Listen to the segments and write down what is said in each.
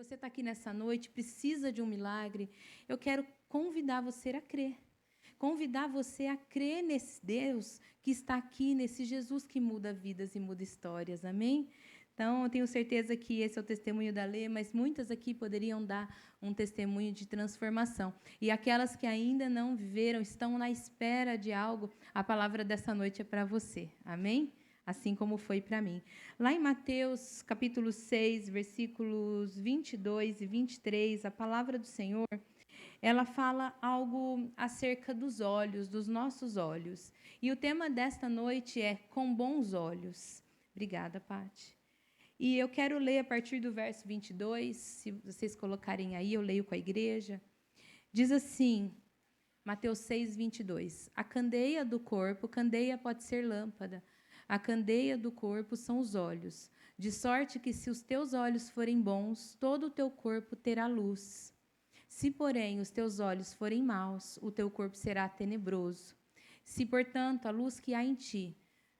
você está aqui nessa noite, precisa de um milagre, eu quero convidar você a crer. Convidar você a crer nesse Deus que está aqui, nesse Jesus que muda vidas e muda histórias, amém? Então, eu tenho certeza que esse é o testemunho da Lê, mas muitas aqui poderiam dar um testemunho de transformação. E aquelas que ainda não viveram, estão na espera de algo, a palavra dessa noite é para você, amém? Assim como foi para mim. Lá em Mateus, capítulo 6, versículos 22 e 23, a palavra do Senhor, ela fala algo acerca dos olhos, dos nossos olhos. E o tema desta noite é Com Bons Olhos. Obrigada, Paty. E eu quero ler a partir do verso 22, se vocês colocarem aí, eu leio com a igreja. Diz assim, Mateus 6, 22. A candeia do corpo, candeia pode ser lâmpada, a candeia do corpo são os olhos, de sorte que se os teus olhos forem bons, todo o teu corpo terá luz. Se, porém, os teus olhos forem maus, o teu corpo será tenebroso. Se, portanto, a luz que há em ti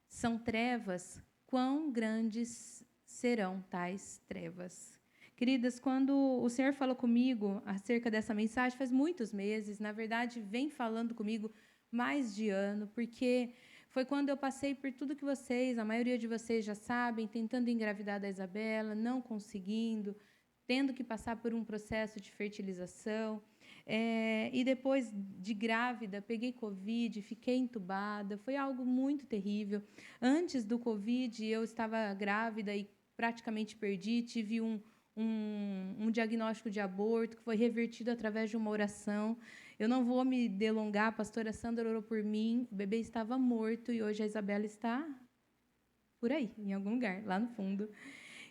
são trevas, quão grandes serão tais trevas. Queridas, quando o Senhor falou comigo acerca dessa mensagem, faz muitos meses, na verdade, vem falando comigo mais de ano, porque foi quando eu passei por tudo que vocês, a maioria de vocês já sabem, tentando engravidar da Isabela, não conseguindo, tendo que passar por um processo de fertilização. E depois de grávida, peguei Covid, fiquei entubada, foi algo muito terrível. Antes do Covid, eu estava grávida e praticamente perdi, tive um diagnóstico de aborto que foi revertido através de uma oração. Eu não vou me delongar, a pastora Sandra orou por mim, o bebê estava morto e hoje a Isabela está por aí, em algum lugar, lá no fundo.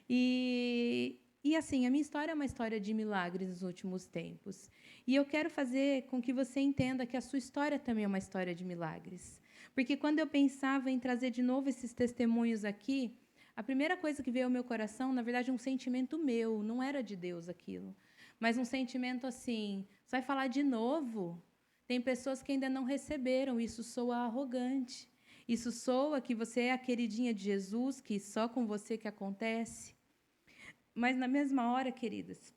E assim, a minha história é uma história de milagres nos últimos tempos. E eu quero fazer com que você entenda que a sua história também é uma história de milagres. Porque quando eu pensava em trazer de novo esses testemunhos aqui, a primeira coisa que veio ao meu coração, na verdade, um sentimento meu, não era de Deus aquilo, mas um sentimento assim, você vai falar de novo? Tem pessoas que ainda não receberam, isso soa arrogante. Isso soa que você é a queridinha de Jesus, que só com você que acontece. Mas, na mesma hora, queridas,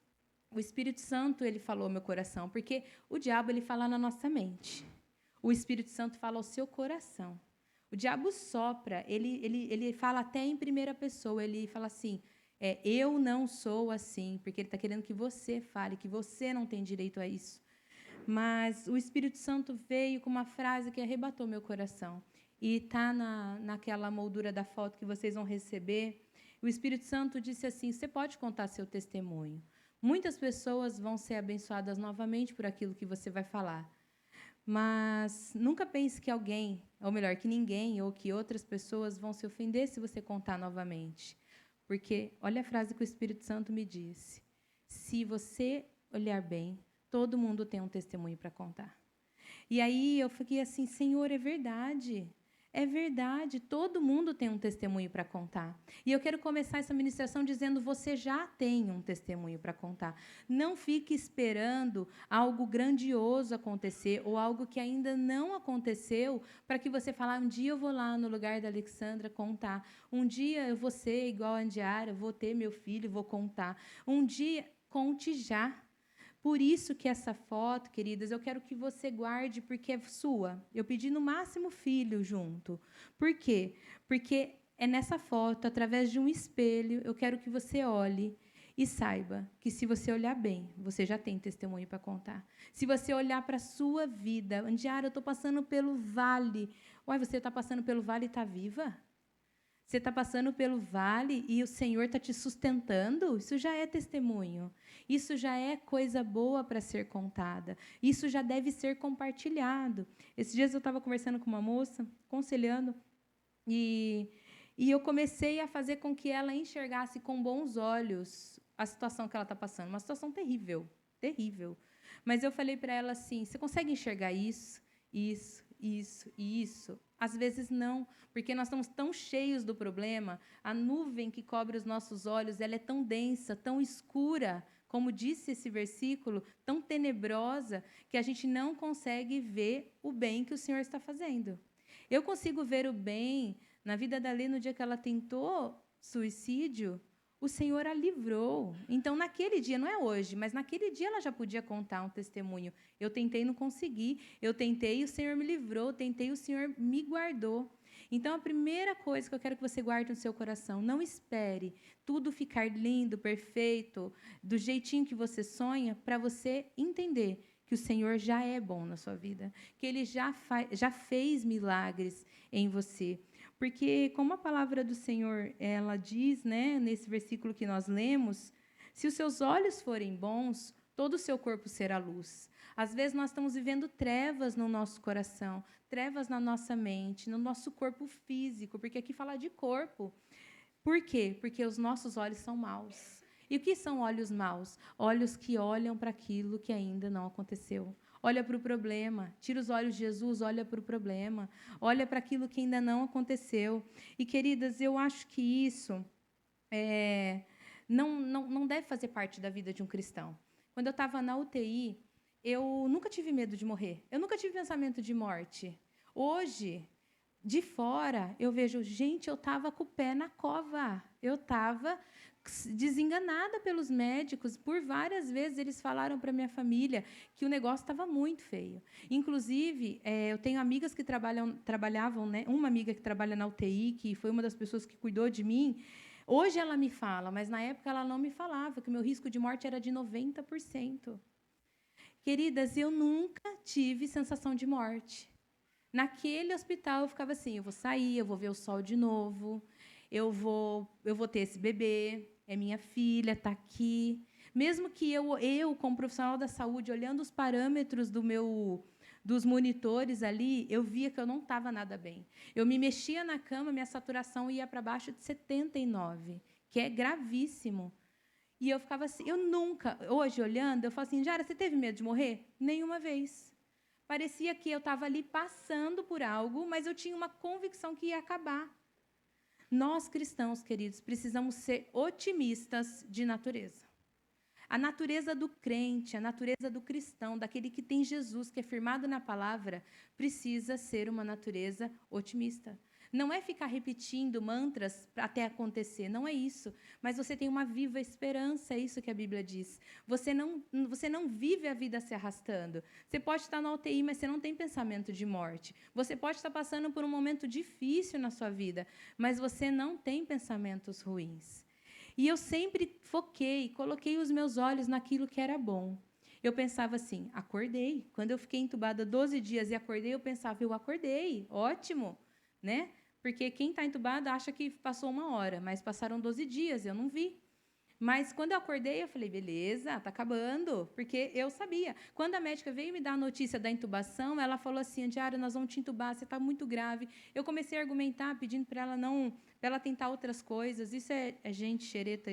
o Espírito Santo ele falou ao meu coração, porque o diabo ele fala na nossa mente. O Espírito Santo fala ao seu coração. O diabo sopra, ele fala até em primeira pessoa, ele fala assim, eu não sou assim, porque ele está querendo que você fale, que você não tem direito a isso. Mas o Espírito Santo veio com uma frase que arrebatou meu coração. E está naquela moldura da foto que vocês vão receber. O Espírito Santo disse assim, você pode contar seu testemunho. Muitas pessoas vão ser abençoadas novamente por aquilo que você vai falar. Mas nunca pense que alguém, ou melhor, que ninguém, ou que outras pessoas vão se ofender se você contar novamente. Porque, olha a frase que o Espírito Santo me disse. Se você olhar bem, todo mundo tem um testemunho para contar. E aí eu fiquei assim, Senhor, é verdade. É verdade, todo mundo tem um testemunho para contar. E eu quero começar essa ministração dizendo, você já tem um testemunho para contar. Não fique esperando algo grandioso acontecer ou algo que ainda não aconteceu para que você fale, um dia eu vou lá no lugar da Alexandra contar. Um dia eu vou ser igual a Andiara, vou ter meu filho, vou contar. Um dia, conte já. Por isso que essa foto, queridas, eu quero que você guarde, porque é sua. Eu pedi no máximo filho junto. Por quê? Porque é nessa foto, através de um espelho, eu quero que você olhe e saiba que, se você olhar bem, você já tem testemunho para contar. Se você olhar para a sua vida, Andiara, eu estou passando pelo vale. Uai, você está passando pelo vale e está viva? Você está passando pelo vale e o Senhor está te sustentando? Isso já é testemunho. Isso já é coisa boa para ser contada. Isso já deve ser compartilhado. Esses dias eu estava conversando com uma moça, aconselhando, e eu comecei a fazer com que ela enxergasse com bons olhos a situação que ela está passando. Uma situação terrível, terrível. Mas eu falei para ela assim, você consegue enxergar isso, isso, isso e isso? Às vezes não, porque nós estamos tão cheios do problema, a nuvem que cobre os nossos olhos, ela é tão densa, tão escura, como disse esse versículo, tão tenebrosa, que a gente não consegue ver o bem que o Senhor está fazendo. Eu consigo ver o bem na vida da Lê no dia que ela tentou suicídio, o Senhor a livrou. Então, naquele dia, não é hoje, mas naquele dia ela já podia contar um testemunho. Eu tentei, não consegui. Eu tentei, o Senhor me livrou. Tentei, o Senhor me guardou. Então, a primeira coisa que eu quero que você guarde no seu coração, não espere tudo ficar lindo, perfeito, do jeitinho que você sonha, para você entender que o Senhor já é bom na sua vida, que Ele já fez milagres em você. Porque, como a palavra do Senhor ela diz, né, nesse versículo que nós lemos, se os seus olhos forem bons, todo o seu corpo será luz. Às vezes nós estamos vivendo trevas no nosso coração, trevas na nossa mente, no nosso corpo físico, porque aqui fala de corpo. Por quê? Porque os nossos olhos são maus. E o que são olhos maus? Olhos que olham para aquilo que ainda não aconteceu. Olha para o problema, tira os olhos de Jesus, olha para o problema, olha para aquilo que ainda não aconteceu. E, queridas, eu acho que isso não deve fazer parte da vida de um cristão. Quando eu estava na UTI, eu nunca tive medo de morrer, eu nunca tive pensamento de morte. Hoje, de fora, eu vejo, gente, eu estava com o pé na cova, eu estava desenganada pelos médicos. Por várias vezes eles falaram para minha família que o negócio estava muito feio. Inclusive, eu tenho amigas que trabalhavam, né? Uma amiga que trabalha na UTI, que foi uma das pessoas que cuidou de mim. Hoje ela me fala, mas na época ela não me falava, que o meu risco de morte era de 90%. Queridas, eu nunca tive sensação de morte. Naquele hospital eu ficava assim, eu vou sair, eu vou ver o sol de novo, eu vou ter esse bebê, é minha filha, está aqui. Mesmo que eu, como profissional da saúde, olhando os parâmetros dos monitores ali, eu via que eu não estava nada bem. Eu me mexia na cama, minha saturação ia para baixo de 79, que é gravíssimo. E eu ficava assim, eu nunca, hoje olhando, eu falo assim, Jara, você teve medo de morrer? Nenhuma vez. Parecia que eu estava ali passando por algo, mas eu tinha uma convicção que ia acabar. Nós, cristãos, queridos, precisamos ser otimistas de natureza. A natureza do crente, a natureza do cristão, daquele que tem Jesus, que é firmado na palavra, precisa ser uma natureza otimista. Não é ficar repetindo mantras até acontecer, não é isso. Mas você tem uma viva esperança, é isso que a Bíblia diz. Você não vive a vida se arrastando. Você pode estar na UTI, mas você não tem pensamento de morte. Você pode estar passando por um momento difícil na sua vida, mas você não tem pensamentos ruins. E eu sempre coloquei os meus olhos naquilo que era bom. Eu pensava assim, acordei. Quando eu fiquei entubada 12 dias e acordei, eu pensava, eu acordei, ótimo, né? Porque quem está entubado acha que passou 1 hora, mas passaram 12 dias, eu não vi. Mas quando eu acordei, eu falei, beleza, está acabando, porque eu sabia. Quando a médica veio me dar a notícia da intubação, ela falou assim, Andiara, nós vamos te intubar, você está muito grave. Eu comecei a argumentar, pedindo para ela tentar outras coisas. Isso é gente xereta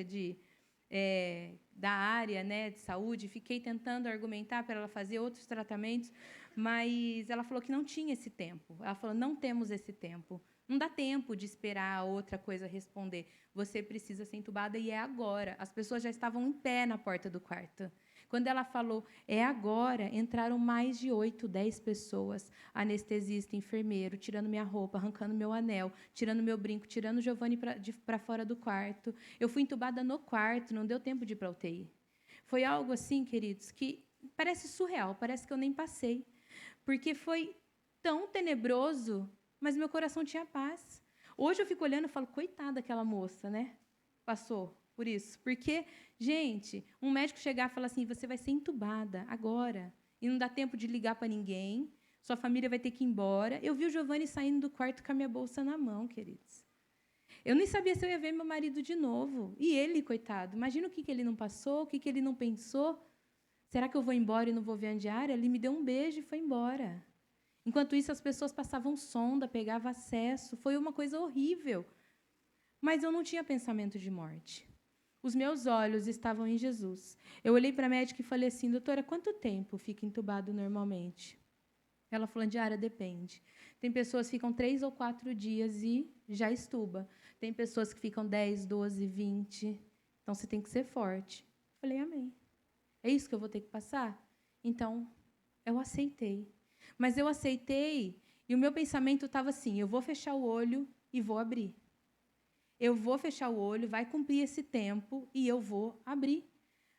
da área, né, de saúde. Fiquei tentando argumentar para ela fazer outros tratamentos, mas ela falou que não tinha esse tempo. Ela falou, não temos esse tempo. Não dá tempo de esperar a outra coisa responder. Você precisa ser entubada e é agora. As pessoas já estavam em pé na porta do quarto. Quando ela falou, é agora, entraram mais de 8, 10 pessoas, anestesista, enfermeiro, tirando minha roupa, arrancando meu anel, tirando meu brinco, tirando o Giovanni para fora do quarto. Eu fui entubada no quarto, não deu tempo de ir para a UTI. Foi algo assim, queridos, que parece surreal, parece que eu nem passei. Porque foi tão tenebroso, mas meu coração tinha paz. Hoje eu fico olhando e falo, coitada daquela moça, né? Passou por isso. Porque, gente, um médico chegar e falar assim, você vai ser entubada agora, e não dá tempo de ligar para ninguém, sua família vai ter que ir embora. Eu vi o Giovanni saindo do quarto com a minha bolsa na mão, queridos. Eu nem sabia se eu ia ver meu marido de novo. E ele, coitado, imagina o que ele não passou, o que ele não pensou. Será que eu vou embora e não vou ver a Andiara? Ele me deu um beijo e foi embora. Enquanto isso, as pessoas passavam sonda, pegavam acesso. Foi uma coisa horrível. Mas eu não tinha pensamento de morte. Os meus olhos estavam em Jesus. Eu olhei para a médica e falei assim, doutora, quanto tempo fica entubado normalmente? Ela falou, Andiara, depende. Tem pessoas que ficam 3 ou 4 dias e já estuba. Tem pessoas que ficam 10, 12, 20. Então, você tem que ser forte. Eu falei, amém. É isso que eu vou ter que passar? Então, eu aceitei. Mas eu aceitei e o meu pensamento estava assim, eu vou fechar o olho e vou abrir. Eu vou fechar o olho, vai cumprir esse tempo e eu vou abrir.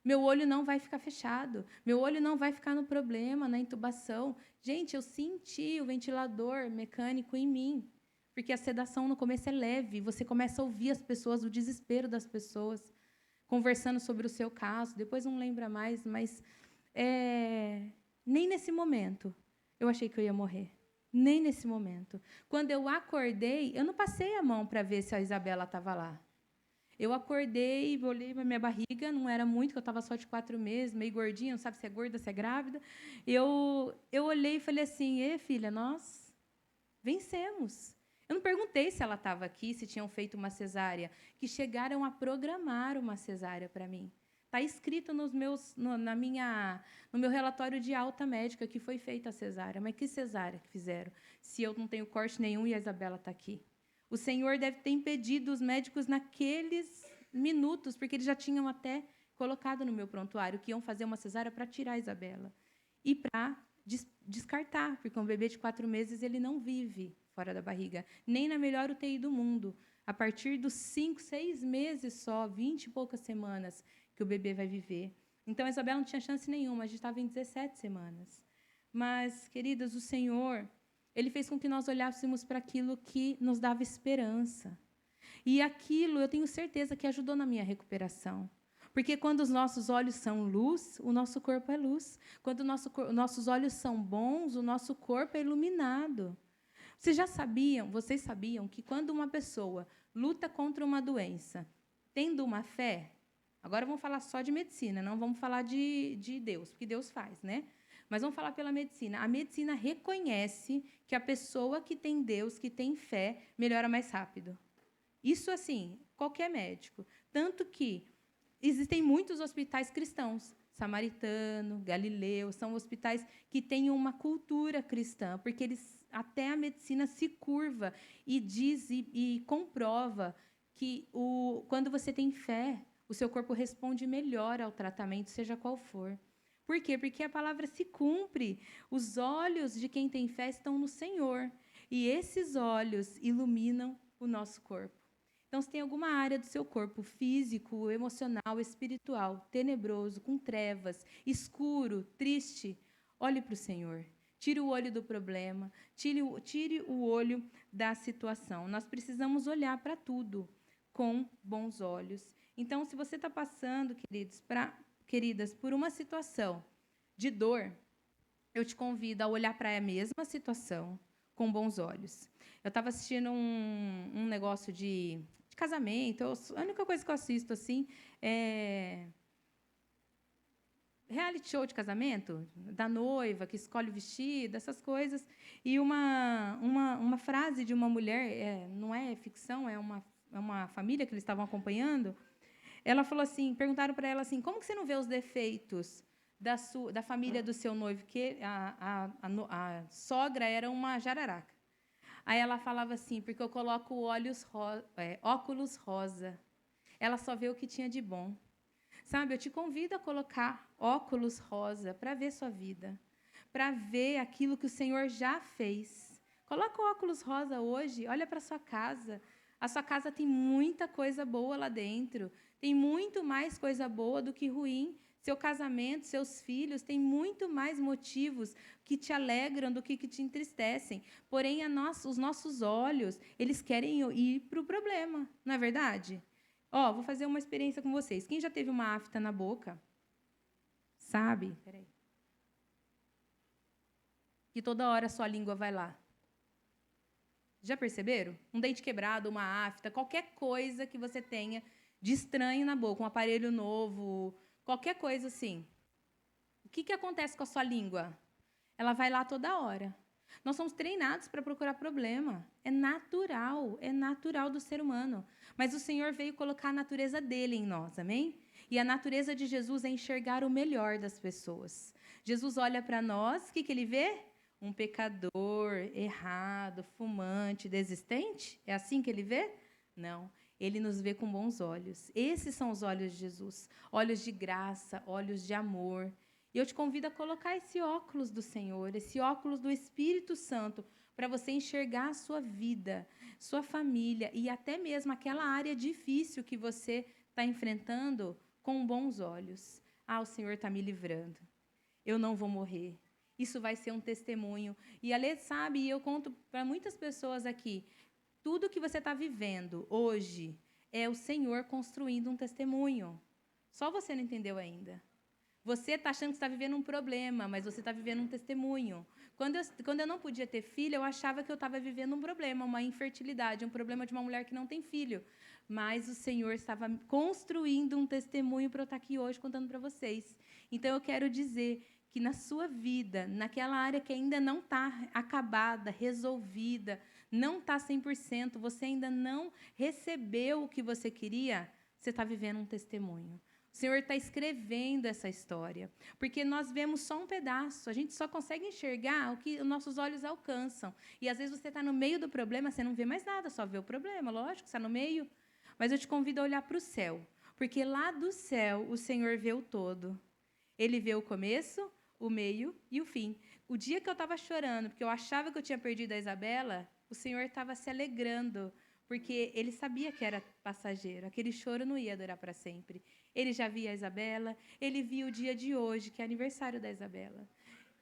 Meu olho não vai ficar fechado. Meu olho não vai ficar no problema, na intubação. Gente, eu senti o ventilador mecânico em mim. Porque a sedação no começo é leve. Você começa a ouvir as pessoas, o desespero das pessoas, conversando sobre o seu caso. Depois não lembra mais, mas nem nesse momento eu achei que eu ia morrer. Nem nesse momento. Quando eu acordei, eu não passei a mão para ver se a Isabela estava lá. Eu acordei, olhei para minha barriga, não era muito, porque eu estava só de 4 meses, meio gordinha, não sabe se é gorda, se é grávida. Eu olhei e falei assim, filha, nós vencemos. Eu não perguntei se ela estava aqui, se tinham feito uma cesárea, que chegaram a programar uma cesárea para mim. Está escrito no meu relatório de alta médica que foi feita a cesárea. Mas que cesárea que fizeram, se eu não tenho corte nenhum e a Isabela está aqui? O Senhor deve ter impedido os médicos naqueles minutos, porque eles já tinham até colocado no meu prontuário que iam fazer uma cesárea para tirar a Isabela. E para descartar, porque um bebê de 4 meses ele não vive fora da barriga, nem na melhor UTI do mundo. A partir dos 5, 6 meses só, 20 e poucas semanas, que o bebê vai viver. Então, a Isabela não tinha chance nenhuma, a gente estava em 17 semanas. Mas, queridas, o Senhor, Ele fez com que nós olhássemos para aquilo que nos dava esperança. E aquilo, eu tenho certeza que ajudou na minha recuperação. Porque quando os nossos olhos são luz, o nosso corpo é luz. Quando nossos olhos são bons, o nosso corpo é iluminado. Vocês sabiam que quando uma pessoa luta contra uma doença, tendo uma fé, agora vamos falar só de medicina, não vamos falar de Deus, porque Deus faz, né? Mas vamos falar pela medicina. A medicina reconhece que a pessoa que tem Deus, que tem fé, melhora mais rápido. Isso, assim, qualquer médico. Tanto que existem muitos hospitais cristãos, Samaritano, Galileu, são hospitais que têm uma cultura cristã, porque até a medicina se curva e diz e comprova que quando você tem fé, o seu corpo responde melhor ao tratamento, seja qual for. Por quê? Porque a palavra se cumpre. Os olhos de quem tem fé estão no Senhor. E esses olhos iluminam o nosso corpo. Então, se tem alguma área do seu corpo, físico, emocional, espiritual, tenebroso, com trevas, escuro, triste, olhe para o Senhor. Tire o olho do problema, tire o olho da situação. Nós precisamos olhar para tudo com bons olhos. Então, se você está passando, queridas, por uma situação de dor, eu te convido a olhar para a mesma situação com bons olhos. Eu estava assistindo um negócio de casamento. A única coisa que eu assisto assim é reality show de casamento, da noiva que escolhe o vestido, essas coisas. E uma frase de uma mulher, não é ficção, é uma família que eles estavam acompanhando. Ela falou assim, perguntaram para ela assim, como que você não vê os defeitos da família do seu noivo? Que a sogra era uma jararaca. Aí ela falava assim, porque eu coloco óculos rosa. Ela só vê o que tinha de bom. Sabe, eu te convido a colocar óculos rosa para ver sua vida, para ver aquilo que o Senhor já fez. Coloca o óculos rosa hoje, olha para a sua casa. A sua casa tem muita coisa boa lá dentro. Tem muito mais coisa boa do que ruim. Seu casamento, seus filhos, têm muito mais motivos que te alegram do que te entristecem. Porém, os nossos olhos, eles querem ir para o problema, não é verdade? Vou fazer uma experiência com vocês. Quem já teve uma afta na boca? Sabe? Peraí. Que toda hora a sua língua vai lá. Já perceberam? Um dente quebrado, uma afta, qualquer coisa que você tenha de estranho na boca, um aparelho novo, qualquer coisa assim. O que acontece com a sua língua? Ela vai lá toda hora. Nós somos treinados para procurar problema. É natural do ser humano. Mas o Senhor veio colocar a natureza dele em nós, amém? E a natureza de Jesus é enxergar o melhor das pessoas. Jesus olha para nós, o que ele vê? Um pecador, errado, fumante, desistente? É assim que ele vê? Não. Ele nos vê com bons olhos. Esses são os olhos de Jesus. Olhos de graça, olhos de amor. E eu te convido a colocar esse óculos do Senhor, esse óculos do Espírito Santo, para você enxergar a sua vida, sua família e até mesmo aquela área difícil que você está enfrentando com bons olhos. Ah, o Senhor está me livrando. Eu não vou morrer. Isso vai ser um testemunho. E a Lê sabe, e eu conto para muitas pessoas aqui, tudo que você está vivendo hoje é o Senhor construindo um testemunho. Só você não entendeu ainda. Você está achando que está vivendo um problema, mas você está vivendo um testemunho. Quando eu não podia ter filho, eu achava que eu estava vivendo um problema, uma infertilidade, um problema de uma mulher que não tem filho. Mas o Senhor estava construindo um testemunho para eu estar aqui hoje contando para vocês. Então, eu quero dizer que na sua vida, naquela área que ainda não está acabada, resolvida, não está 100%, você ainda não recebeu o que você queria, você está vivendo um testemunho. O Senhor está escrevendo essa história, porque nós vemos só um pedaço, a gente só consegue enxergar o que os nossos olhos alcançam. E, às vezes, você está no meio do problema, você não vê mais nada, só vê o problema, lógico, você está no meio. Mas eu te convido a olhar para o céu, porque lá do céu o Senhor vê o todo. Ele vê o começo, o meio e o fim. O dia que eu estava chorando, porque eu achava que eu tinha perdido a Isabela, o Senhor estava se alegrando, porque Ele sabia que era passageiro. Aquele choro não ia durar para sempre. Ele já via a Isabela, Ele via o dia de hoje, que é aniversário da Isabela.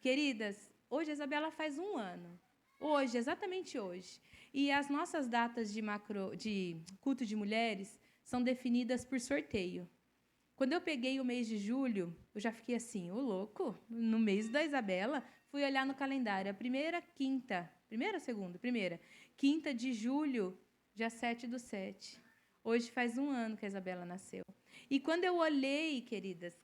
Queridas, hoje a Isabela faz 1 ano. Hoje, exatamente hoje. E as nossas datas de culto de mulheres são definidas por sorteio. Quando eu peguei o mês de julho, eu já fiquei assim, ô louco, no mês da Isabela, fui olhar no calendário, a primeira quinta de julho, dia 7/7. Hoje faz 1 ano que a Isabela nasceu. E quando eu olhei, queridas,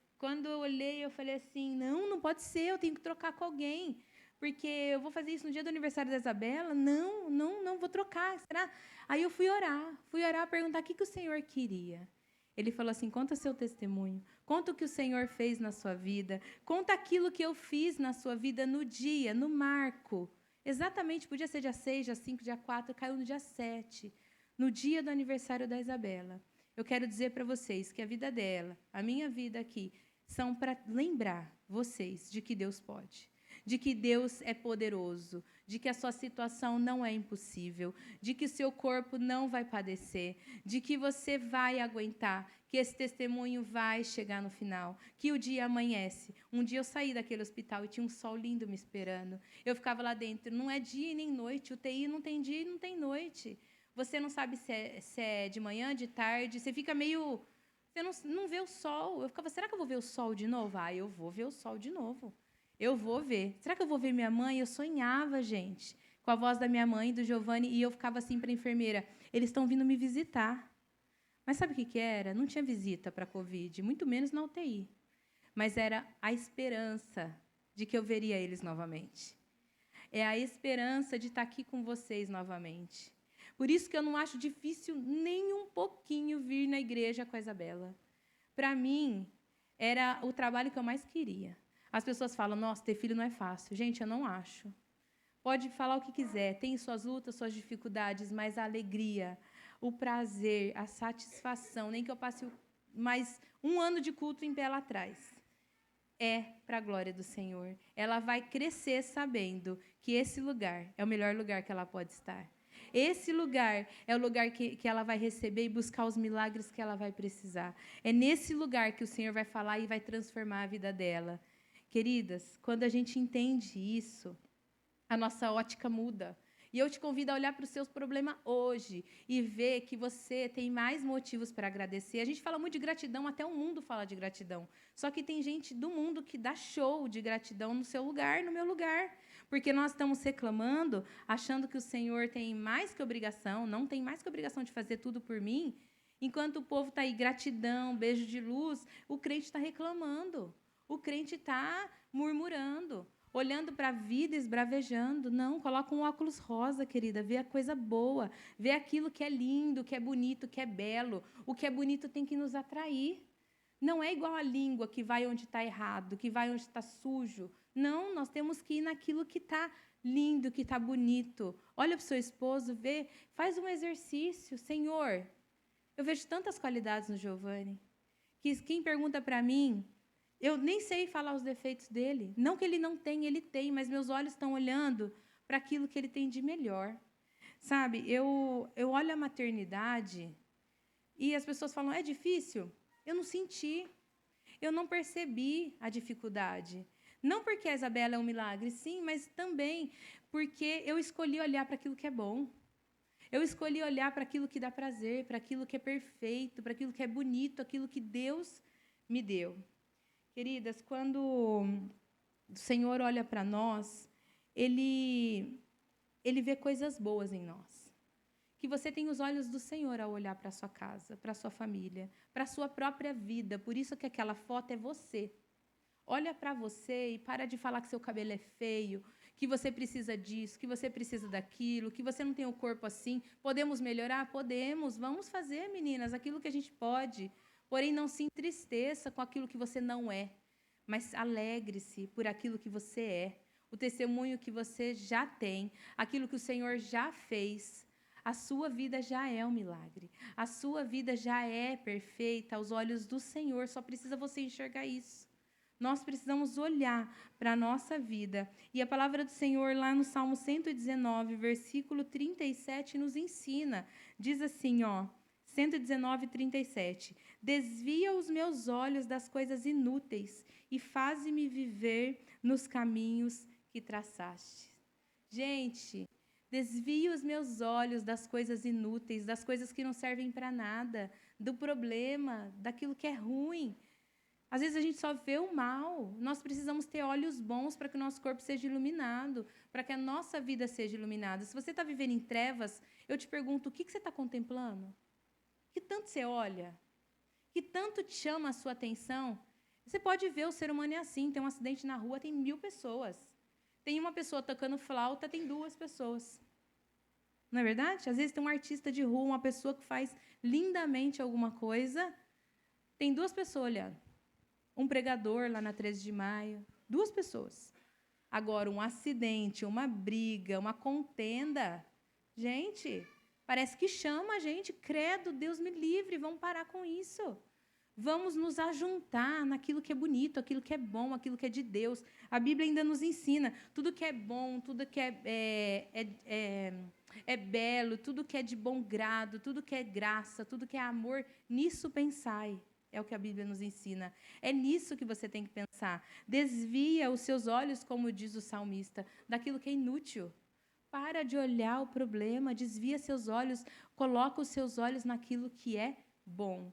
eu falei assim, não pode ser, eu tenho que trocar com alguém, porque eu vou fazer isso no dia do aniversário da Isabela, não vou trocar, será? Aí eu fui orar, perguntar o que o Senhor queria. Ele falou assim, conta seu testemunho, conta o que o Senhor fez na sua vida, conta aquilo que eu fiz na sua vida no dia, no marco. Exatamente, podia ser dia 6, dia 5, dia 4, caiu no dia 7, no dia do aniversário da Isabela. Eu quero dizer para vocês que a vida dela, a minha vida aqui, são para lembrar vocês de que Deus pode, de que Deus é poderoso, de que a sua situação não é impossível, de que o seu corpo não vai padecer, de que você vai aguentar, que esse testemunho vai chegar no final, que o dia amanhece. Um dia eu saí daquele hospital e tinha um sol lindo me esperando. Eu ficava lá dentro, não é dia nem noite, UTI não tem dia e não tem noite. Você não sabe se é de manhã, de tarde, você fica meio... Você não vê o sol. Eu ficava, será que eu vou ver o sol de novo? Ah, eu vou ver o sol de novo. Eu vou ver. Será que eu vou ver minha mãe? Eu sonhava, gente, com a voz da minha mãe, do Giovanni, e eu ficava assim para a enfermeira, eles estão vindo me visitar. Mas sabe o que era? Não tinha visita para a Covid, muito menos na UTI. Mas era a esperança de que eu veria eles novamente. É a esperança de estar aqui com vocês novamente. Por isso que eu não acho difícil nem um pouquinho vir na igreja com a Isabela. Para mim, era o trabalho que eu mais queria. As pessoas falam, nossa, ter filho não é fácil. Gente, eu não acho. Pode falar o que quiser, tem suas lutas, suas dificuldades, mas a alegria, o prazer, a satisfação, nem que eu passe mais 1 ano de culto em pé lá atrás, é para a glória do Senhor. Ela vai crescer sabendo que esse lugar é o melhor lugar que ela pode estar. Esse lugar é o lugar que ela vai receber e buscar os milagres que ela vai precisar. É nesse lugar que o Senhor vai falar e vai transformar a vida dela. Queridas, quando a gente entende isso, a nossa ótica muda. E eu te convido a olhar para os seus problemas hoje e ver que você tem mais motivos para agradecer. A gente fala muito de gratidão, até o mundo fala de gratidão. Só que tem gente do mundo que dá show de gratidão no seu lugar, no meu lugar. Porque nós estamos reclamando, achando que o Senhor tem mais que obrigação, não tem mais que obrigação de fazer tudo por mim. Enquanto o povo está aí, gratidão, beijo de luz, o crente está reclamando. O crente está murmurando, olhando para a vida, esbravejando. Não, coloca um óculos rosa, querida, vê a coisa boa, vê aquilo que é lindo, que é bonito, que é belo. O que é bonito tem que nos atrair. Não é igual a língua que vai onde está errado, que vai onde está sujo. Não, nós temos que ir naquilo que está lindo, que está bonito. Olha para o seu esposo, vê, faz um exercício. Senhor, eu vejo tantas qualidades no Giovanni, que quem pergunta para mim, eu nem sei falar os defeitos dele. Não que ele não tenha, ele tem, mas meus olhos estão olhando para aquilo que Ele tem de melhor. Sabe, eu olho a maternidade e as pessoas falam, é difícil? Eu não senti, eu não percebi a dificuldade. Não porque a Isabela é um milagre, sim, mas também porque eu escolhi olhar para aquilo que é bom. Eu escolhi olhar para aquilo que dá prazer, para aquilo que é perfeito, para aquilo que é bonito, aquilo que Deus me deu. Queridas, quando o Senhor olha para nós, Ele vê coisas boas em nós. Que você tem os olhos do Senhor ao olhar para a sua casa, para a sua família, para a sua própria vida. Por isso que aquela foto é você. Olha para você e para de falar que seu cabelo é feio, que você precisa disso, que você precisa daquilo, que você não tem o corpo assim. Podemos melhorar? Podemos. Vamos fazer, meninas, aquilo que a gente pode. Porém, não se entristeça com aquilo que você não é, mas alegre-se por aquilo que você é, o testemunho que você já tem, aquilo que o Senhor já fez. A sua vida já é um milagre. A sua vida já é perfeita aos olhos do Senhor. Só precisa você enxergar isso. Nós precisamos olhar para a nossa vida. E a palavra do Senhor, lá no Salmo 119, versículo 37, nos ensina. Diz assim, 119, 37. Desvia os meus olhos das coisas inúteis e faze-me viver nos caminhos que traçaste. Gente, desvia os meus olhos das coisas inúteis, das coisas que não servem para nada, do problema, daquilo que é ruim. Às vezes a gente só vê o mal. Nós precisamos ter olhos bons para que o nosso corpo seja iluminado, para que a nossa vida seja iluminada. Se você está vivendo em trevas, eu te pergunto, o que você está contemplando? Que tanto você olha? Que tanto te chama a sua atenção? Você pode ver, o ser humano é assim, tem um acidente na rua, tem 1000 pessoas. Tem uma pessoa tocando flauta, tem 2 pessoas. Não é verdade? Às vezes tem um artista de rua, uma pessoa que faz lindamente alguma coisa, tem 2 pessoas olhando. Um pregador lá na 13 de maio, 2 pessoas. Agora, um acidente, uma briga, uma contenda, gente, parece que chama a gente, credo, Deus me livre, vamos parar com isso. Vamos nos ajuntar naquilo que é bonito, aquilo que é bom, aquilo que é de Deus. A Bíblia ainda nos ensina, tudo que é bom, tudo que é belo, tudo que é de bom grado, tudo que é graça, tudo que é amor, nisso pensai. É o que a Bíblia nos ensina. É nisso que você tem que pensar. Desvia os seus olhos, como diz o salmista, daquilo que é inútil. Para de olhar o problema, desvia seus olhos, coloca os seus olhos naquilo que é bom.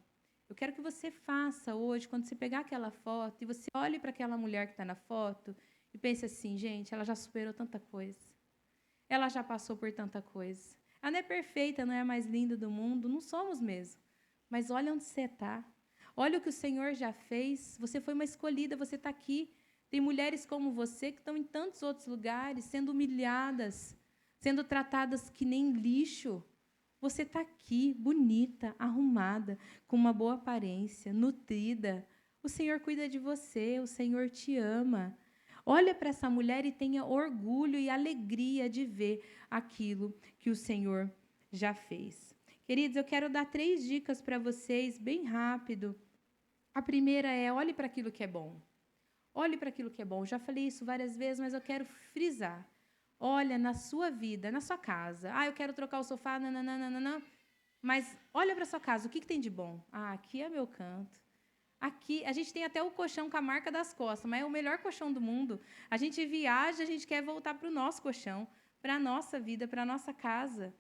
Eu quero que você faça hoje, quando você pegar aquela foto, e você olhe para aquela mulher que está na foto, e pense assim, gente, ela já superou tanta coisa. Ela já passou por tanta coisa. Ela não é perfeita, não é a mais linda do mundo, não somos mesmo. Mas olha onde você está. Olha o que o Senhor já fez. Você foi uma escolhida, você está aqui. Tem mulheres como você que estão em tantos outros lugares, sendo humilhadas, sendo tratadas que nem lixo. Você está aqui, bonita, arrumada, com uma boa aparência, nutrida. O Senhor cuida de você, o Senhor te ama. Olha para essa mulher e tenha orgulho e alegria de ver aquilo que o Senhor já fez. Queridos, eu quero dar 3 dicas para vocês, bem rápido. A primeira é, olhe para aquilo que é bom. Olhe para aquilo que é bom. Já falei isso várias vezes, mas eu quero frisar. Olha na sua vida, na sua casa. Eu quero trocar o sofá, não. Mas olha para a sua casa, o que tem de bom? Aqui é meu canto. Aqui, a gente tem até o colchão com a marca das costas, mas é o melhor colchão do mundo. A gente viaja, a gente quer voltar para o nosso colchão, para a nossa vida, para a nossa casa.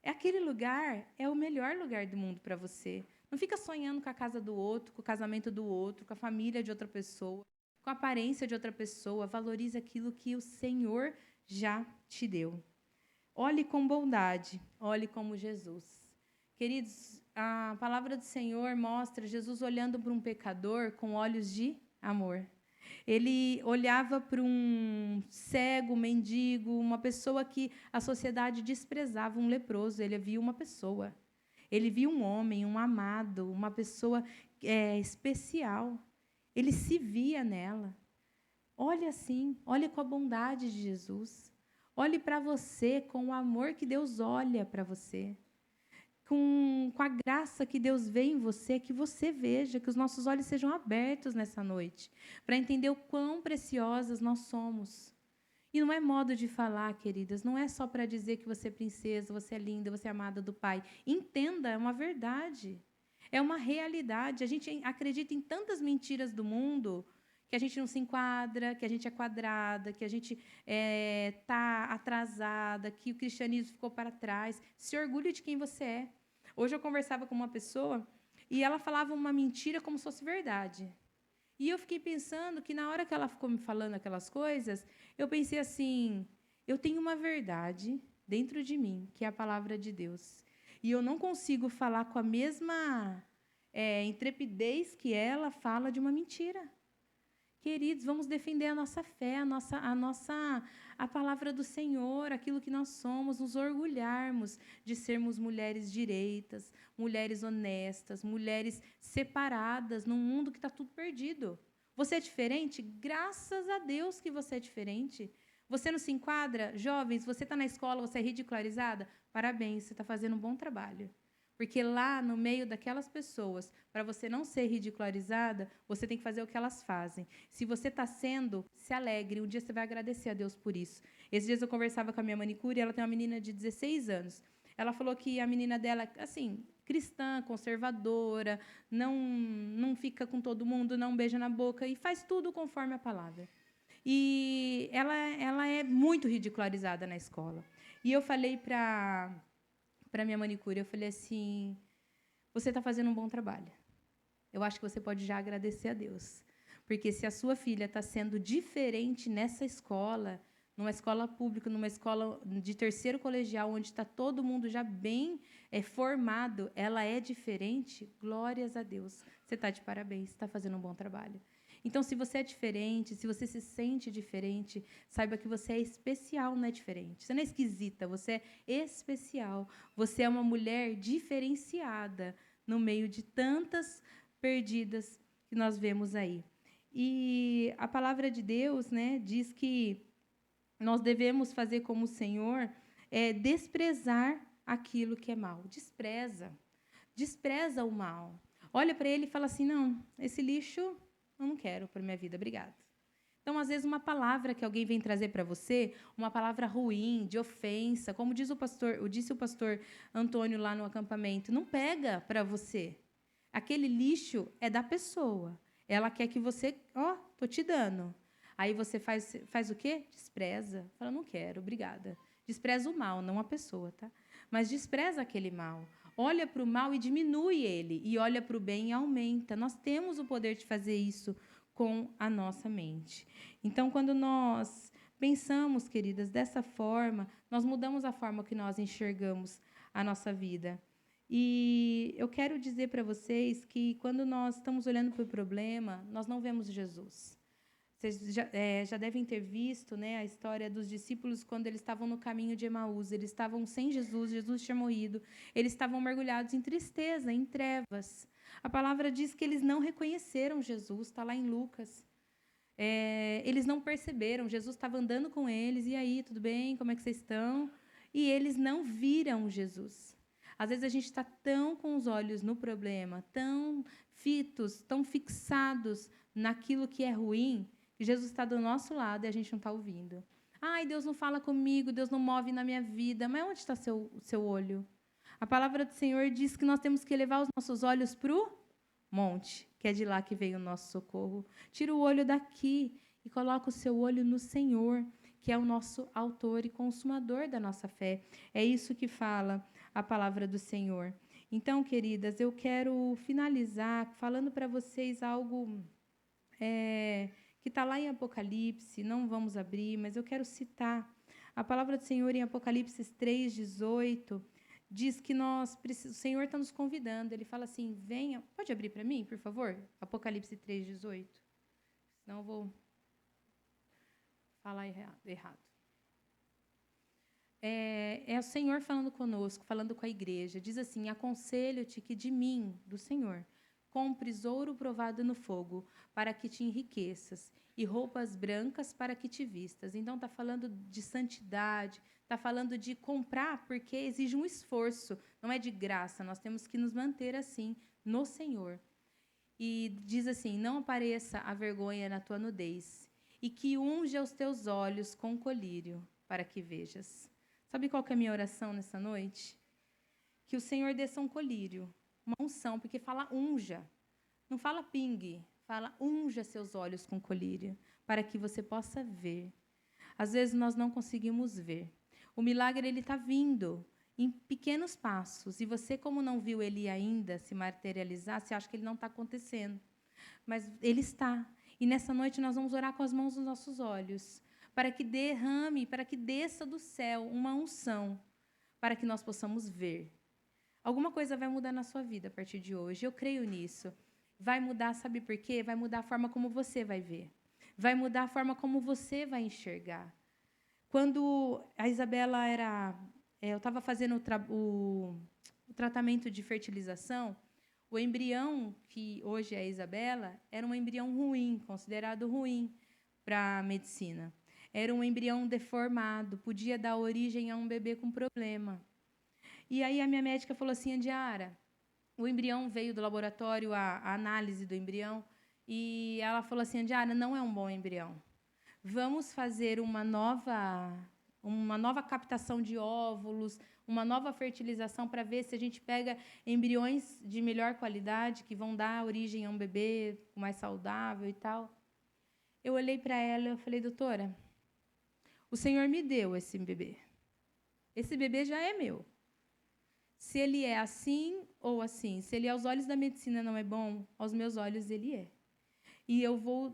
Aquele lugar é o melhor lugar do mundo para você. Não fica sonhando com a casa do outro, com o casamento do outro, com a família de outra pessoa, com a aparência de outra pessoa. Valorize aquilo que o Senhor já te deu. Olhe com bondade, olhe como Jesus. Queridos, a palavra do Senhor mostra Jesus olhando para um pecador com olhos de amor. Ele olhava para um cego, mendigo, uma pessoa que a sociedade desprezava, um leproso. Ele via uma pessoa. Ele via um homem, um amado, uma pessoa especial. Ele se via nela. Olhe assim, olhe com a bondade de Jesus. Olhe para você com o amor que Deus olha para você. Com a graça que Deus vê em você, que você veja, que os nossos olhos sejam abertos nessa noite, para entender o quão preciosas nós somos. E não é modo de falar, queridas, não é só para dizer que você é princesa, você é linda, você é amada do Pai. Entenda, é uma verdade. É uma realidade. A gente acredita em tantas mentiras do mundo que a gente não se enquadra, que a gente é quadrada, que a gente está atrasada, que o cristianismo ficou para trás. Se orgulhe de quem você é. Hoje eu conversava com uma pessoa e ela falava uma mentira como se fosse verdade. E eu fiquei pensando que na hora que ela ficou me falando aquelas coisas, eu pensei assim, eu tenho uma verdade dentro de mim, que é a palavra de Deus. E eu não consigo falar com a mesma intrepidez que ela fala de uma mentira. Queridos, vamos defender a nossa fé, a palavra do Senhor, aquilo que nós somos, nos orgulharmos de sermos mulheres direitas, mulheres honestas, mulheres separadas num mundo que está tudo perdido. Você é diferente? Graças a Deus que você é diferente. Você não se enquadra? Jovens, você está na escola, você é ridicularizada? Parabéns, você está fazendo um bom trabalho. Porque lá, no meio daquelas pessoas, para você não ser ridicularizada, você tem que fazer o que elas fazem. Se você está sendo, se alegre. Um dia você vai agradecer a Deus por isso. Esses dias eu conversava com a minha manicure, ela tem uma menina de 16 anos. Ela falou que a menina dela, assim, cristã, conservadora, não fica com todo mundo, não beija na boca e faz tudo conforme a palavra. E ela é muito ridicularizada na escola. E eu falei para minha manicure, eu falei assim, você está fazendo um bom trabalho. Eu acho que você pode já agradecer a Deus. Porque se a sua filha está sendo diferente nessa escola, numa escola pública, numa escola de terceiro colegial, onde está todo mundo já bem formado, ela é diferente, glórias a Deus. Você está de parabéns, está fazendo um bom trabalho. Então, se você é diferente, se você se sente diferente, saiba que você é especial, não é diferente. Você não é esquisita, você é especial. Você é uma mulher diferenciada no meio de tantas perdidas que nós vemos aí. E a palavra de Deus, né, diz que nós devemos fazer como o Senhor, desprezar aquilo que é mal. Despreza o mal. Olha para ele e fala assim, não, esse lixo eu não quero para a minha vida, obrigada. Então, às vezes, uma palavra que alguém vem trazer para você, uma palavra ruim, de ofensa, como disse o pastor Antônio lá no acampamento, não pega para você. Aquele lixo é da pessoa. Ela quer que você, estou te dando. Aí você faz o quê? Despreza. Fala, não quero, obrigada. Despreza o mal, não a pessoa, tá? Mas despreza aquele mal. Olha para o mal e diminui ele. E olha para o bem e aumenta. Nós temos o poder de fazer isso com a nossa mente. Então, quando nós pensamos, queridas, dessa forma, nós mudamos a forma que nós enxergamos a nossa vida. E eu quero dizer para vocês que, quando nós estamos olhando para o problema, nós não vemos Jesus. Vocês já devem ter visto, né, a história dos discípulos quando eles estavam no caminho de Emaús. Eles estavam sem Jesus, Jesus tinha morrido. Eles estavam mergulhados em tristeza, em trevas. A palavra diz que eles não reconheceram Jesus, está lá em Lucas. Eles não perceberam, Jesus estava andando com eles, e aí, tudo bem, como é que vocês estão? E eles não viram Jesus. Às vezes a gente está tão com os olhos no problema, tão fitos, tão fixados naquilo que é ruim, que Jesus está do nosso lado e a gente não está ouvindo. Ai, Deus não fala comigo, Deus não move na minha vida. Mas onde está o seu olho? A palavra do Senhor diz que nós temos que levar os nossos olhos para o monte, que é de lá que veio o nosso socorro. Tira o olho daqui e coloca o seu olho no Senhor, que é o nosso autor e consumador da nossa fé. É isso que fala a palavra do Senhor. Então, queridas, eu quero finalizar falando para vocês algo que está lá em Apocalipse, não vamos abrir, mas eu quero citar. A palavra do Senhor em Apocalipse 3:18 diz que o Senhor está nos convidando. Ele fala assim, venha, pode abrir para mim, por favor? Apocalipse 3:18. Senão eu vou falar errado. É o Senhor falando conosco, falando com a igreja. Diz assim, aconselho-te que de mim, do Senhor, compres ouro provado no fogo, para que te enriqueças, e roupas brancas para que te vistas. Então, está falando de santidade, está falando de comprar, porque exige um esforço, não é de graça, nós temos que nos manter assim, no Senhor. E diz assim, não apareça a vergonha na tua nudez, e que unja os teus olhos com colírio, para que vejas. Sabe qual que é a minha oração nessa noite? Que o Senhor desça um colírio, uma unção, porque fala unja, não fala pingue, fala unja seus olhos com colírio, para que você possa ver. Às vezes nós não conseguimos ver. O milagre ele está vindo em pequenos passos, e você, como não viu ele ainda se materializar, você acha que ele não está acontecendo. Mas ele está. E nessa noite nós vamos orar com as mãos nos nossos olhos, para que derrame, para que desça do céu uma unção, para que nós possamos ver. Alguma coisa vai mudar na sua vida a partir de hoje, eu creio nisso. Vai mudar, sabe por quê? Vai mudar a forma como você vai ver. Vai mudar a forma como você vai enxergar. Quando a Isabela eu estava fazendo o tratamento de fertilização, o embrião, que hoje é a Isabela, era um embrião ruim, considerado ruim para a medicina. Era um embrião deformado, podia dar origem a um bebê com problema. E aí a minha médica falou assim, Andiara, o embrião veio do laboratório, a análise do embrião, e ela falou assim, Andiara, não é um bom embrião. Vamos fazer uma nova captação de óvulos, uma nova fertilização para ver se a gente pega embriões de melhor qualidade, que vão dar origem a um bebê mais saudável e tal. Eu olhei para ela e falei, doutora, o Senhor me deu esse bebê. Esse bebê já é meu. Se ele é assim ou assim, se ele aos olhos da medicina não é bom, aos meus olhos ele é. E eu vou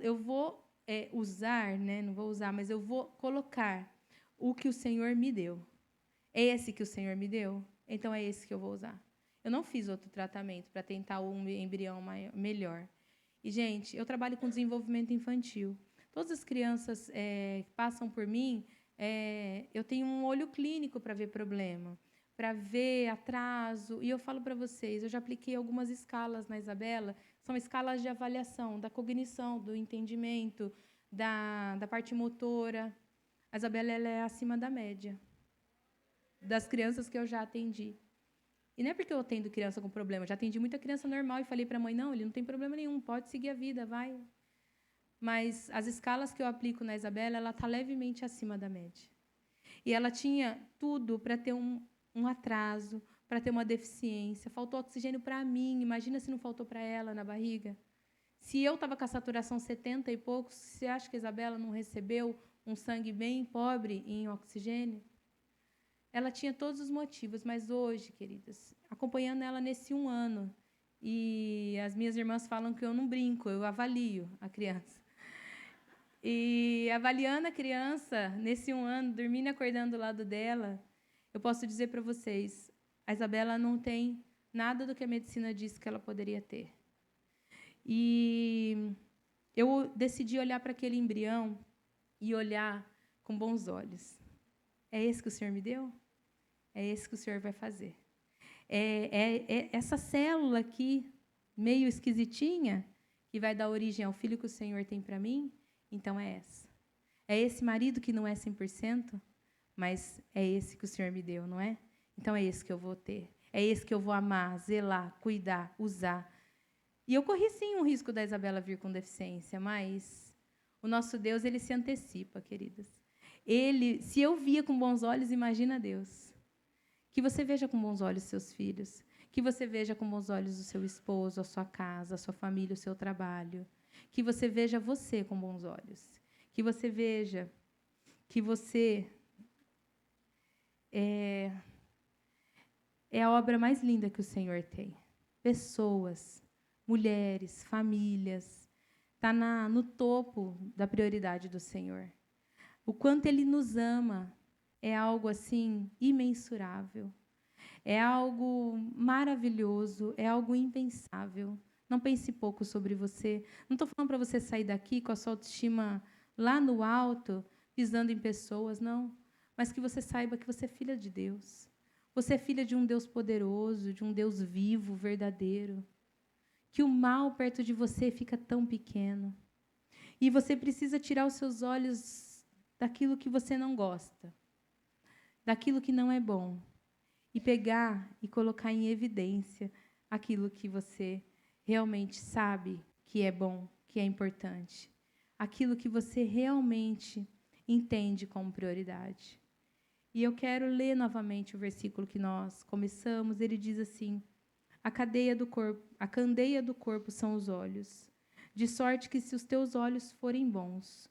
usar, né? Não vou usar, mas eu vou colocar o que o Senhor me deu. É esse que o Senhor me deu? Então é esse que eu vou usar. Eu não fiz outro tratamento para tentar um embrião melhor. E, gente, eu trabalho com desenvolvimento infantil. Todas as crianças que passam por mim, eu tenho um olho clínico para ver problema, para ver atraso. E eu falo para vocês, eu já apliquei algumas escalas na Isabela, são escalas de avaliação da cognição, do entendimento, da parte motora. A Isabela ela é acima da média das crianças que eu já atendi. E não é porque eu atendo criança com problema, já atendi muita criança normal e falei para a mãe, não, ele não tem problema nenhum, pode seguir a vida, vai. Mas as escalas que eu aplico na Isabela, ela está levemente acima da média. E ela tinha tudo para ter um atraso, para ter uma deficiência. Faltou oxigênio para mim, imagina se não faltou para ela na barriga. Se eu estava com a saturação 70 e poucos, você acha que a Isabela não recebeu um sangue bem pobre em oxigênio? Ela tinha todos os motivos, mas hoje, queridas, acompanhando ela nesse 1 ano, e as minhas irmãs falam que eu não brinco, eu avalio a criança. E avaliando a criança, nesse 1 ano, dormindo e acordando do lado dela, eu posso dizer para vocês, a Isabela não tem nada do que a medicina disse que ela poderia ter. E eu decidi olhar para aquele embrião e olhar com bons olhos. É esse que o Senhor me deu? É esse que o Senhor vai fazer. É essa célula aqui, meio esquisitinha, que vai dar origem ao filho que o Senhor tem para mim, então é essa. É esse marido que não é 100%, mas é esse que o Senhor me deu, não é? Então é esse que eu vou ter. É esse que eu vou amar, zelar, cuidar, usar. E eu corri, sim, um risco da Isabela vir com deficiência, mas o nosso Deus, ele se antecipa, queridas. Ele, se eu via com bons olhos, imagina Deus. Que você veja com bons olhos seus filhos, que você veja com bons olhos o seu esposo, a sua casa, a sua família, o seu trabalho. Que você veja você com bons olhos. Que você veja que você é a obra mais linda que o Senhor tem. Pessoas, mulheres, famílias, está no topo da prioridade do Senhor. O quanto Ele nos ama é algo assim imensurável. É algo maravilhoso, é algo impensável. Não pense pouco sobre você. Não estou falando para você sair daqui com a sua autoestima lá no alto, pisando em pessoas, não. Mas que você saiba que você é filha de Deus. Você é filha de um Deus poderoso, de um Deus vivo, verdadeiro. Que o mal perto de você fica tão pequeno. E você precisa tirar os seus olhos daquilo que você não gosta, daquilo que não é bom, e pegar e colocar em evidência aquilo que você realmente sabe que é bom, que é importante. aquilo que você realmente entende como prioridade. E eu quero ler novamente o versículo que nós começamos. Ele diz assim: a candeia do corpo são os olhos, de sorte que se os teus olhos forem bons,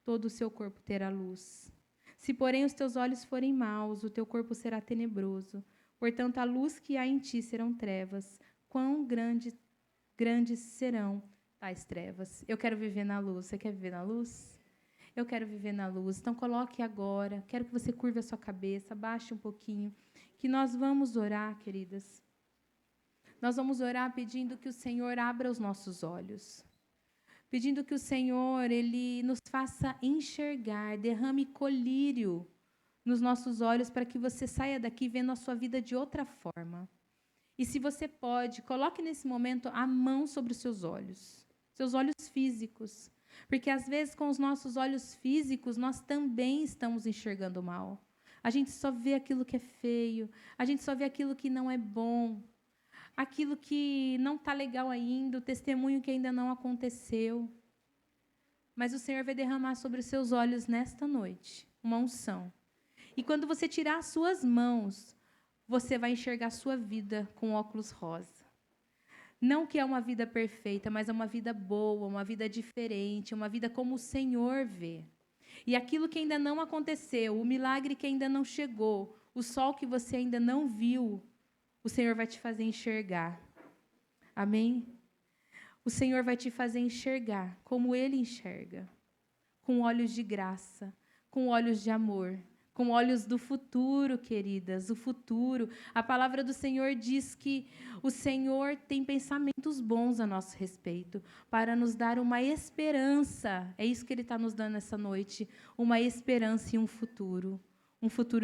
todo o seu corpo terá luz. Se, porém, os teus olhos forem maus, o teu corpo será tenebroso. Portanto, a luz que há em ti serão trevas. Quão grandes serão tais trevas. Eu quero viver na luz. Você quer viver na luz? Eu quero viver na luz. Então, coloque agora. Quero que você curve a sua cabeça, baixe um pouquinho, que nós vamos orar, queridas. Nós vamos orar pedindo que o Senhor abra os nossos olhos. Pedindo que o Senhor, Ele nos faça enxergar, derrame colírio nos nossos olhos para que você saia daqui vendo a sua vida de outra forma. E se você pode, coloque nesse momento a mão sobre os seus olhos físicos. Porque às vezes com os nossos olhos físicos nós também estamos enxergando mal. A gente só vê aquilo que é feio, a gente só vê aquilo que não é bom, aquilo que não está legal ainda, o testemunho que ainda não aconteceu. Mas o Senhor vai derramar sobre os seus olhos nesta noite uma unção. E quando você tirar as suas mãos, você vai enxergar a sua vida com óculos rosa. Não que é uma vida perfeita, mas é uma vida boa, uma vida diferente, uma vida como o Senhor vê. E aquilo que ainda não aconteceu, o milagre que ainda não chegou, o sol que você ainda não viu, o Senhor vai te fazer enxergar. Amém? O Senhor vai te fazer enxergar como Ele enxerga. Com olhos de graça, com olhos de amor, com olhos do futuro, queridas, o futuro. A palavra do Senhor diz que o Senhor tem pensamentos bons a nosso respeito, para nos dar uma esperança. É isso que Ele está nos dando essa noite, uma esperança e um futuro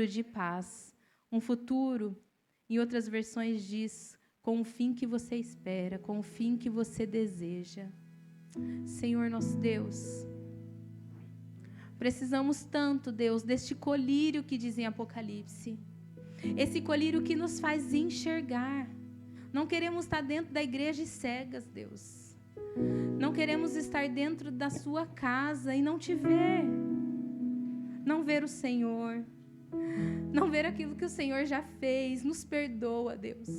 de paz, um futuro. Em outras versões diz, com o fim que você espera, com o fim que você deseja. Senhor nosso Deus, precisamos tanto, Deus, deste colírio que diz em Apocalipse. Esse colírio que nos faz enxergar. Não queremos estar dentro da igreja e cegas, Deus. Não queremos estar dentro da sua casa e não te ver. Não ver o Senhor. Não ver aquilo que o Senhor já fez. Nos perdoa, Deus.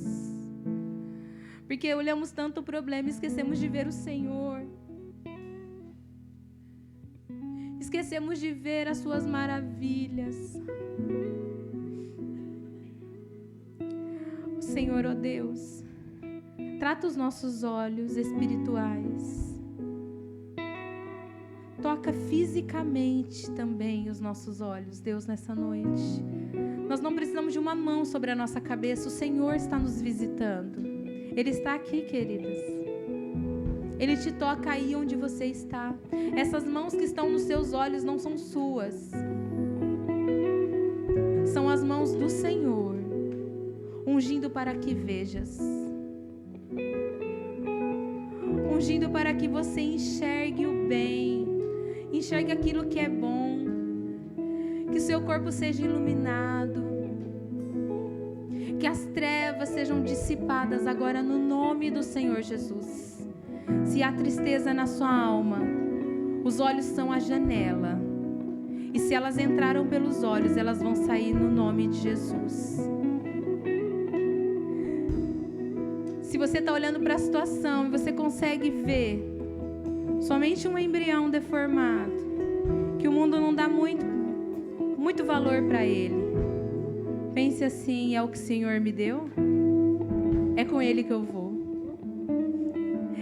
Porque olhamos tanto o problema e esquecemos de ver o Senhor. Esquecemos de ver as suas maravilhas. O Senhor, ó Deus, trata os nossos olhos espirituais. Toca fisicamente também os nossos olhos, Deus, nessa noite. Nós não precisamos de uma mão sobre a nossa cabeça. O Senhor está nos visitando. Ele está aqui, queridas. Ele te toca aí onde você está. Essas mãos que estão nos seus olhos não são suas. São as mãos do Senhor, ungindo para que vejas. Ungindo para que você enxergue o bem. Enxergue aquilo que é bom. Que o seu corpo seja iluminado. Que as trevas sejam dissipadas agora no nome do Senhor Jesus. Se há tristeza na sua alma, os olhos são a janela. E se elas entraram pelos olhos, elas vão sair no nome de Jesus. Se você está olhando para a situação e você consegue ver somente um embrião deformado, que o mundo não dá muito valor para ele, pense assim: é o que o Senhor me deu? É com Ele que eu vou.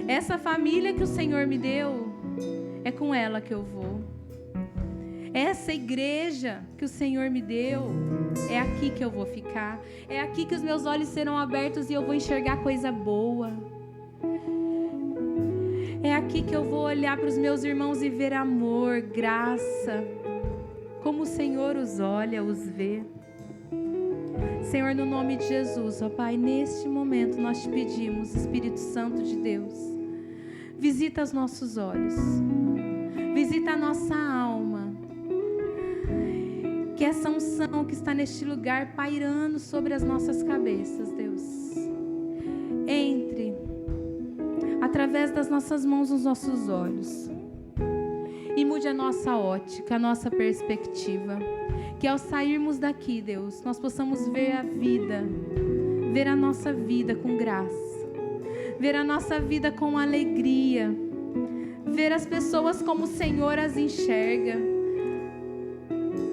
Essa família que o Senhor me deu, é com ela que eu vou. Essa igreja que o Senhor me deu, é aqui que eu vou ficar. É aqui que os meus olhos serão abertos e eu vou enxergar coisa boa. É aqui que eu vou olhar para os meus irmãos e ver amor, graça, como o Senhor os olha, os vê. Senhor, no nome de Jesus, ó Pai, neste momento nós te pedimos, Espírito Santo de Deus, visita os nossos olhos, visita a nossa alma, que essa unção que está neste lugar pairando sobre as nossas cabeças, Deus, entre através das nossas mãos nos nossos olhos e mude a nossa ótica, a nossa perspectiva. Que ao sairmos daqui, Deus, nós possamos ver a vida, ver a nossa vida com graça, ver a nossa vida com alegria, ver as pessoas como o Senhor as enxerga.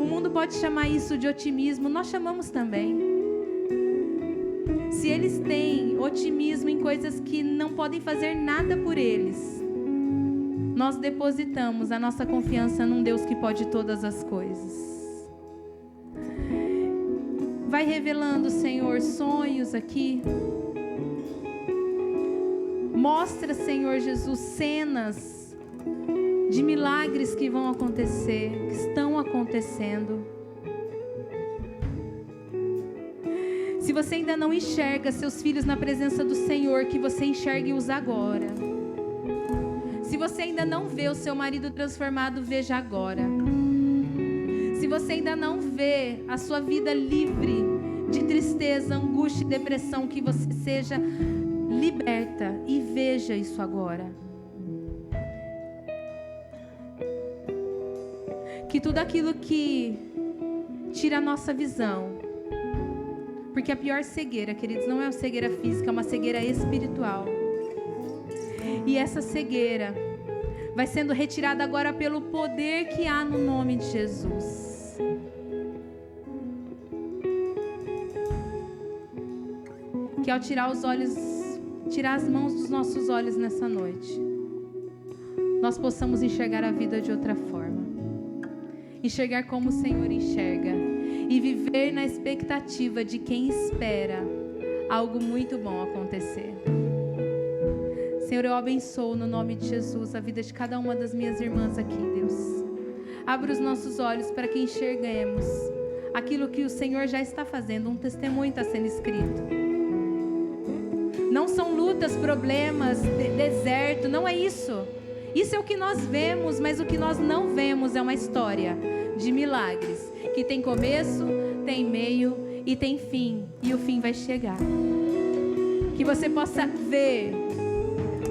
O mundo pode chamar isso de otimismo, nós chamamos também. Se eles têm otimismo em coisas que não podem fazer nada por eles, nós depositamos a nossa confiança num Deus que pode todas as coisas. Vai revelando, Senhor, sonhos aqui. Mostra, Senhor Jesus, cenas de milagres que vão acontecer, que estão acontecendo. Se você ainda não enxerga seus filhos na presença do Senhor, que você enxergue-os agora. Se você ainda não vê o seu marido transformado, veja agora. Se você ainda não vê a sua vida livre de tristeza, angústia e depressão, que você seja liberta e veja isso agora. Que tudo aquilo que tira a nossa visão, porque a pior cegueira, queridos, não é uma cegueira física, é uma cegueira espiritual. E essa cegueira vai sendo retirada agora pelo poder que há no nome de Jesus. Que ao tirar os olhos, tirar as mãos dos nossos olhos nessa noite, nós possamos enxergar a vida de outra forma. Enxergar como o Senhor enxerga. E viver na expectativa de quem espera algo muito bom acontecer. Senhor, eu abençoo no nome de Jesus a vida de cada uma das minhas irmãs aqui, Deus. Abra os nossos olhos para que enxerguemos aquilo que o Senhor já está fazendo. Um testemunho está sendo escrito. Não são lutas, problemas, deserto, não é isso. Isso é o que nós vemos, mas o que nós não vemos é uma história de milagres, que tem começo, tem meio e tem fim, e o fim vai chegar. Que você possa ver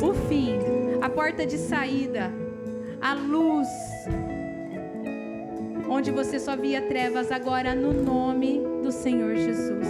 o fim, a porta de saída, a luz, onde você só via trevas, agora no nome do Senhor Jesus.